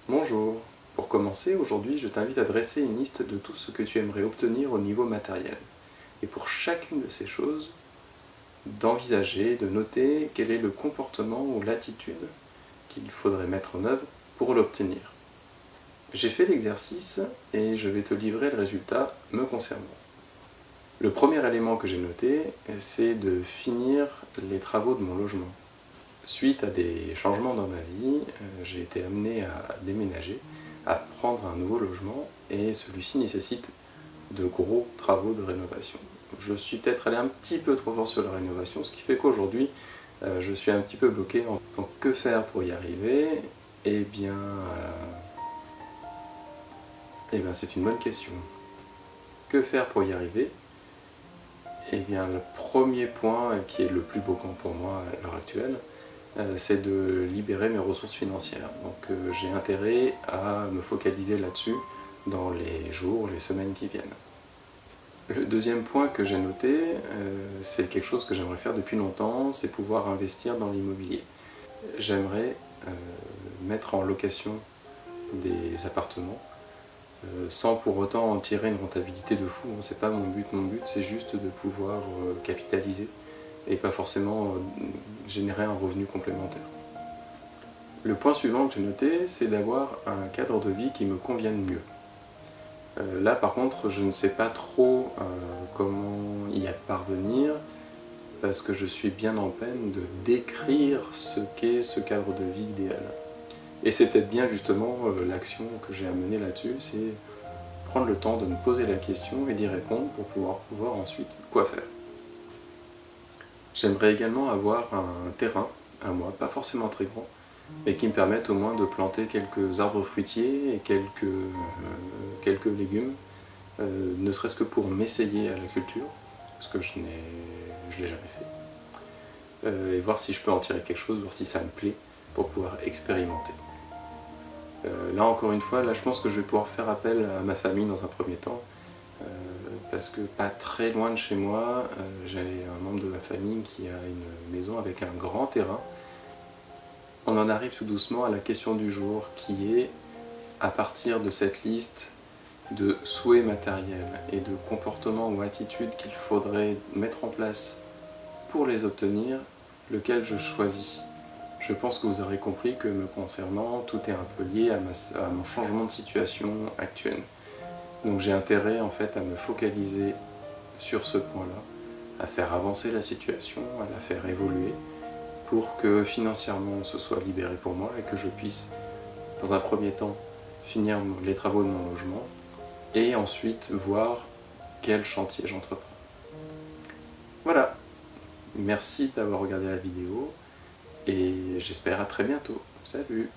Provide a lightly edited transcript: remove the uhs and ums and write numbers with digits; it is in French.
Bonjour. Pour commencer, aujourd'hui, je t'invite à dresser une liste de tout ce que tu aimerais obtenir au niveau matériel. Et pour chacune de ces choses, d'envisager, de noter quel est le comportement ou l'attitude qu'il faudrait mettre en œuvre pour l'obtenir. J'ai fait l'exercice et je vais te livrer le résultat me concernant. Le premier élément que j'ai noté, c'est de finir les travaux de mon logement. Suite à des changements dans ma vie, j'ai été amené à déménager, à prendre un nouveau logement, et celui-ci nécessite de gros travaux de rénovation. Je suis peut-être allé un petit peu trop fort sur la rénovation, ce qui fait qu'aujourd'hui je suis un petit peu bloqué. Donc que faire pour y arriver? Eh bien c'est une bonne question. Que faire pour y arriver? Eh bien le premier point, qui est le plus bloquant pour moi à l'heure actuelle, c'est de libérer mes ressources financières. Donc j'ai intérêt à me focaliser là-dessus dans les jours, les semaines qui viennent. Le deuxième point que j'ai noté, c'est quelque chose que j'aimerais faire depuis longtemps, c'est pouvoir investir dans l'immobilier. J'aimerais mettre en location des appartements sans pour autant en tirer une rentabilité de fou. C'est pas mon but. Mon but, c'est juste de pouvoir capitaliser et pas forcément générer un revenu complémentaire. Le point suivant que j'ai noté, c'est d'avoir un cadre de vie qui me convienne mieux. Là par contre, je ne sais pas trop comment y parvenir, parce que je suis bien en peine de décrire ce qu'est ce cadre de vie idéal. Et c'est peut-être bien justement l'action que j'ai à mener là-dessus, c'est prendre le temps de me poser la question et d'y répondre pour pouvoir voir ensuite quoi faire. J'aimerais également avoir un terrain à moi, pas forcément très grand, mais qui me permette au moins de planter quelques arbres fruitiers et quelques légumes, ne serait-ce que pour m'essayer à la culture, parce que je ne l'ai jamais fait, et voir si je peux en tirer quelque chose, voir si ça me plaît, pour pouvoir expérimenter. Là encore une fois, là je pense que je vais pouvoir faire appel à ma famille dans un premier temps, parce que pas très loin de chez moi, j'ai un membre de ma famille qui a une maison avec un grand terrain. On en arrive tout doucement à la question du jour, qui est, à partir de cette liste de souhaits matériels et de comportements ou attitudes qu'il faudrait mettre en place pour les obtenir, lequel je choisis. Je pense que vous aurez compris que me concernant, tout est un peu lié à mon changement de situation actuelle. Donc j'ai intérêt en fait à me focaliser sur ce point-là, à faire avancer la situation, à la faire évoluer, pour que financièrement ce soit libéré pour moi et que je puisse, dans un premier temps, finir les travaux de mon logement et ensuite voir quel chantier j'entreprends. Voilà, merci d'avoir regardé la vidéo et j'espère à très bientôt. Salut!